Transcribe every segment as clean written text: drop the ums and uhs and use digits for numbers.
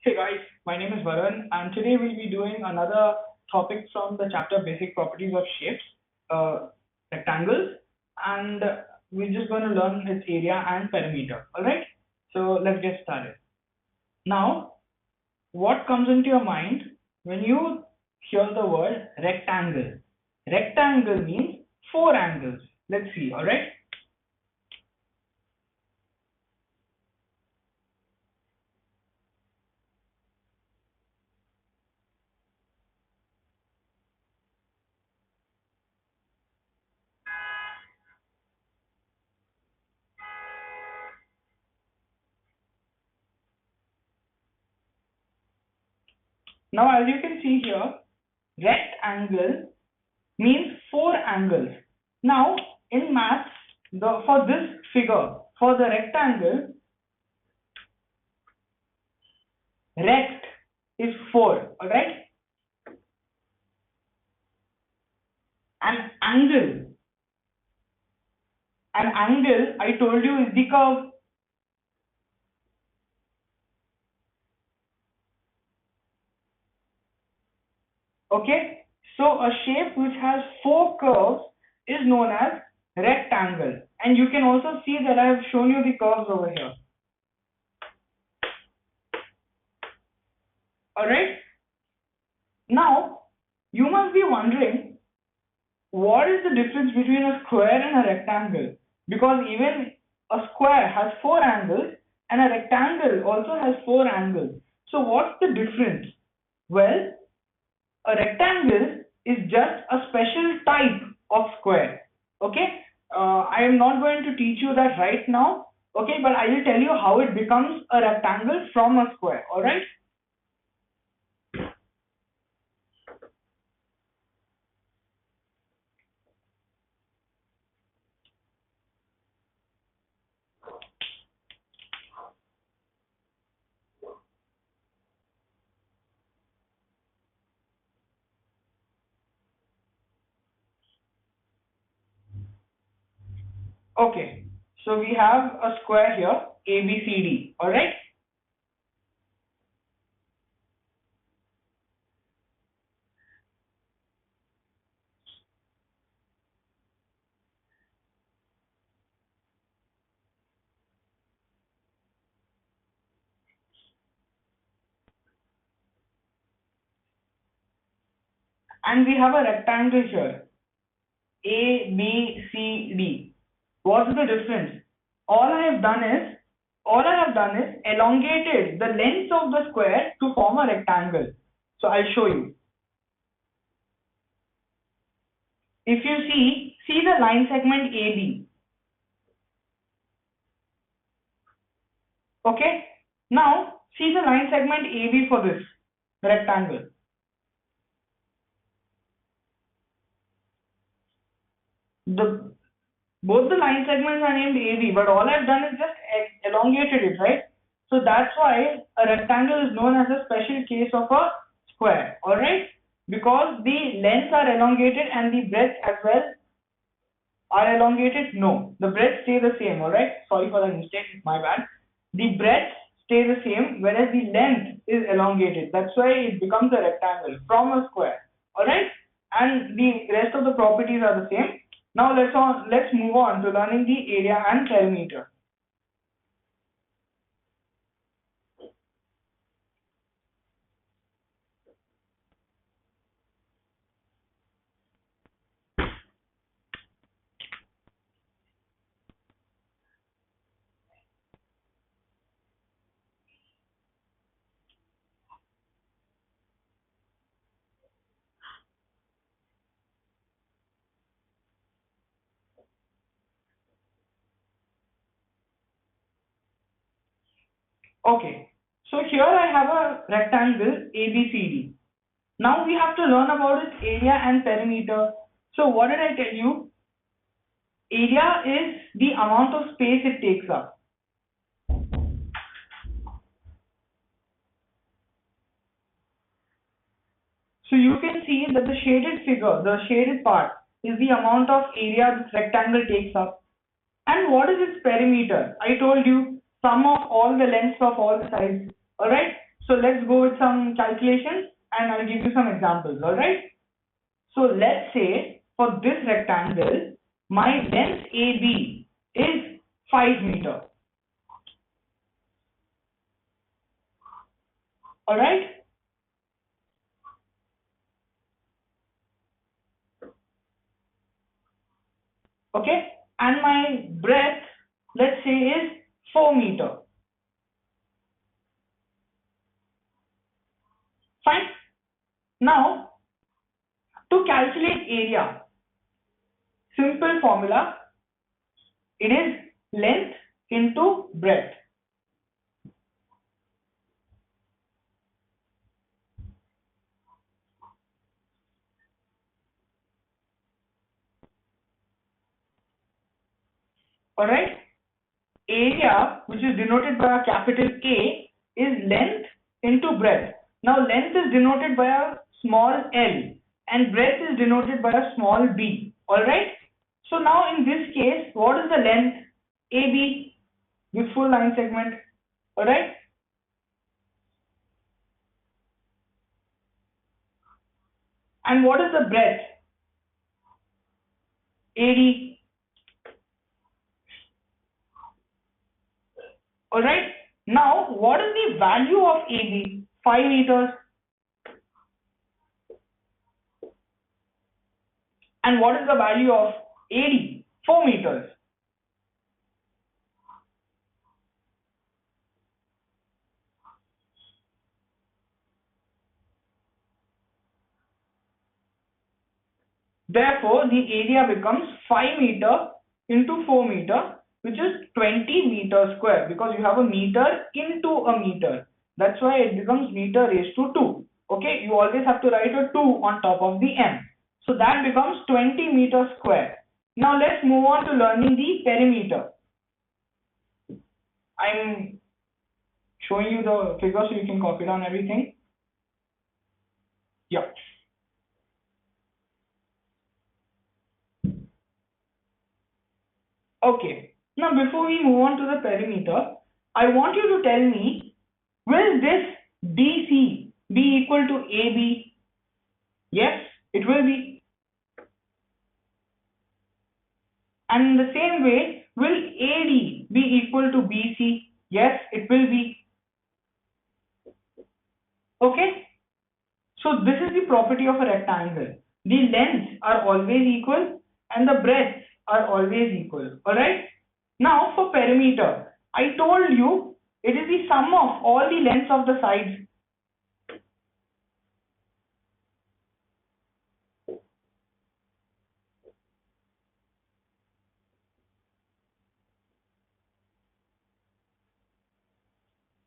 Hey guys, my name is Varun, and today we'll be doing another topic from the chapter Basic Properties of Shapes, uh, rectangles, and we're just going to learn its area and perimeter. Alright, so let's get started. Now, what comes into your mind when you hear the word rectangle? Rectangle means four angles. Let's see, alright? Now, as you can see here, rectangle means four angles. Now, in maths, for this figure, for the rectangle, rect is four, alright? An angle, I told you, is the curve. Okay? So, a shape which has four curves is known as rectangle. And you can also see that I have shown you the curves over here. Alright? Now, you must be wondering, what is the difference between a square and a rectangle? Because even a square has four angles and a rectangle also has four angles. So what's the difference? Well, a rectangle is just a special type of square. Okay? I am not going to teach you that right now. Okay, but I will tell you how it becomes a rectangle from a square. Alright? Okay. So we have a square here, ABCD. Alright? And we have a rectangle here, A, B, C, D. What's the difference? All I have done is elongated the length of the square to form a rectangle. So I'll show you. If you see the line segment AB. Okay? Now, see the line segment AB for this rectangle. The Both the line segments are named AB, but all I've done is just elongated it, right? So that's why a rectangle is known as a special case of a square, alright? Because the lengths are elongated and the breadth as well are elongated. No, the breadth stay the same, alright? Sorry for the mistake, my bad. The breadth stay the same, whereas the length is elongated. That's why it becomes a rectangle from a square, alright? And the rest of the properties are the same. Now let's move on to learning the area and perimeter. Okay, so here I have a rectangle ABCD. Now we have to learn about its area and perimeter. So what did I tell you? Area is the amount of space it takes up. So you can see that the shaded figure, the shaded part, is the amount of area this rectangle takes up. And what is its perimeter? I told you, sum of all the lengths of all the sides. Alright? So let's go with some calculations and I'll give you some examples, alright? So let's say for this rectangle, my length AB is 5 meter. Alright? Okay? And my breadth, let's say, is 4 meter. Fine? Now, to calculate area, simple formula, it is length into breadth. Alright? Area, which is denoted by a capital A, is length into breadth. Now, length is denoted by a small l and breadth is denoted by a small b. Alright? So, now in this case, what is the length? AB, this full line segment. Alright? And what is the breadth? AD. Alright? Now, what is the value of AB? 5 meters. And what is the value of AD? 4 meters. Therefore, the area becomes 5 meter into 4 meter, which is 20 meter square, because you have a meter into a meter. That's why it becomes meter raised to 2. Okay, you always have to write a 2 on top of the m. So that becomes 20 meter square. Now let's move on to learning the perimeter. I'm showing you the figure so you can copy down everything. Yeah. Okay. Now before we move on to the perimeter, I want you to tell me, will this DC be equal to AB? Yes, it will be. And in the same way, will AD be equal to BC? Yes, it will be. Okay. So this is the property of a rectangle. The lengths are always equal and the breadths are always equal. Alright. Now for perimeter, I told you it is the sum of all the lengths of the sides.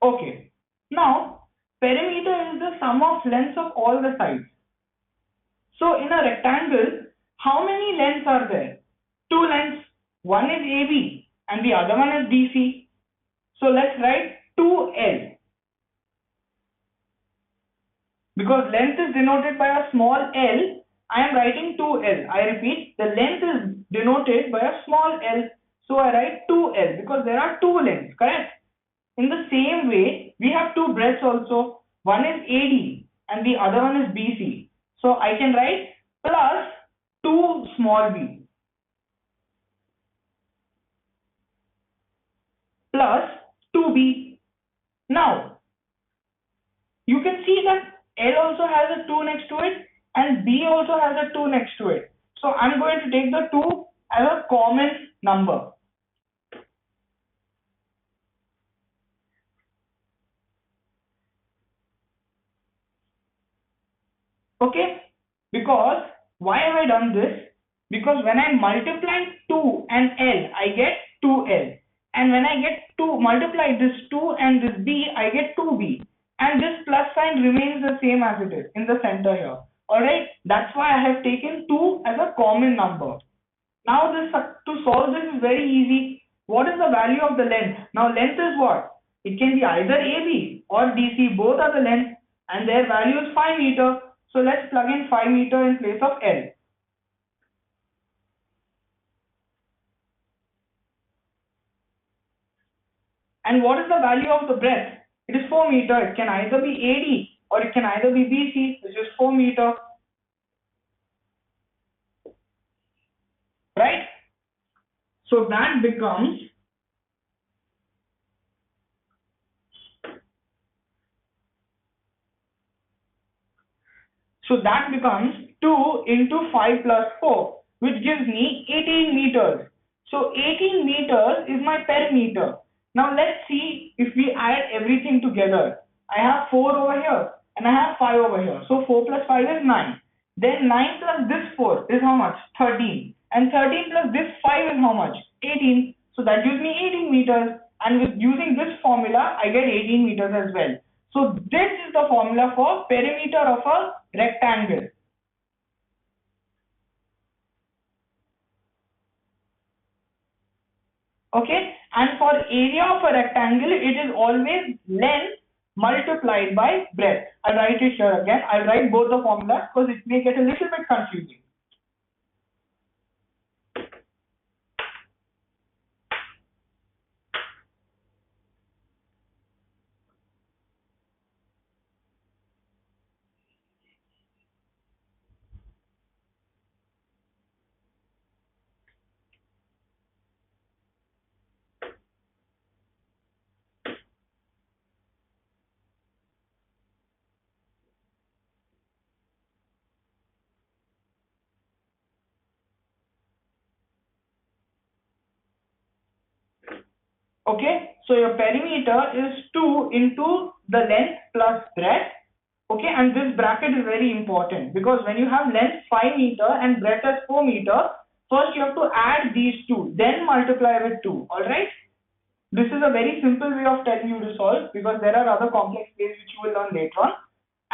Okay. Now perimeter is the sum of lengths of all the sides. So in a rectangle, how many lengths are there? Two lengths. One is AB and the other one is BC. So let's write 2L. Because length is denoted by a small l, I am writing 2L. I repeat, the length is denoted by a small l. So I write 2L because there are two lengths, correct? In the same way, we have two breadths also. One is AD and the other one is BC. So I can write plus 2 small b plus 2b. Now, you can see that L also has a 2 next to it and B also has a 2 next to it. So I'm going to take the 2 as a common number. Okay? Because why have I done this? Because when I multiply 2 and L, I get 2L. And when I get to multiply this 2 and this B, I get 2B. And this plus sign remains the same as it is in the center here. Alright? That's why I have taken 2 as a common number. Now this to solve this is very easy. What is the value of the length? Now length is what? It can be either AB or DC. Both are the length and their value is 5 meter. So let's plug in 5 meter in place of L. And what is the value of the breadth? It is 4 meter. It can either be AD or it can either be BC, which is 4 meter. Right? So that becomes So that becomes 2 into 5 plus 4, which gives me 18 meters. So 18 meters is my perimeter. Now let's see if we add everything together. I have 4 over here and I have 5 over here. So 4 plus 5 is 9. Then 9 plus this 4 is how much? 13. And 13 plus this 5 is how much? 18. So that gives me 18 meters. And with using this formula, I get 18 meters as well. So this is the formula for perimeter of a rectangle. Okay, and for area of a rectangle, it is always length multiplied by breadth. I'll write it here again. I'll write both the formulas because it may get a little bit confusing. Okay, so your perimeter is 2 into the length plus breadth. Okay, and this bracket is very important because when you have length 5 meter and breadth as 4 meter, first you have to add these two, then multiply with 2. Alright, this is a very simple way of telling you to solve because there are other complex ways which you will learn later on.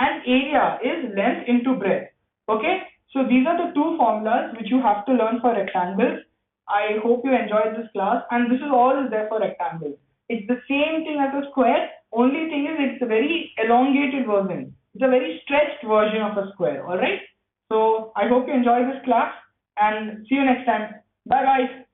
And area is length into breadth. Okay, so these are the two formulas which you have to learn for rectangles. I hope you enjoyed this class, and this is all is there for rectangles. It's the same thing as a square, only thing is it's a very elongated version. It's a very stretched version of a square. Alright, so I hope you enjoyed this class and see you next time. Bye guys.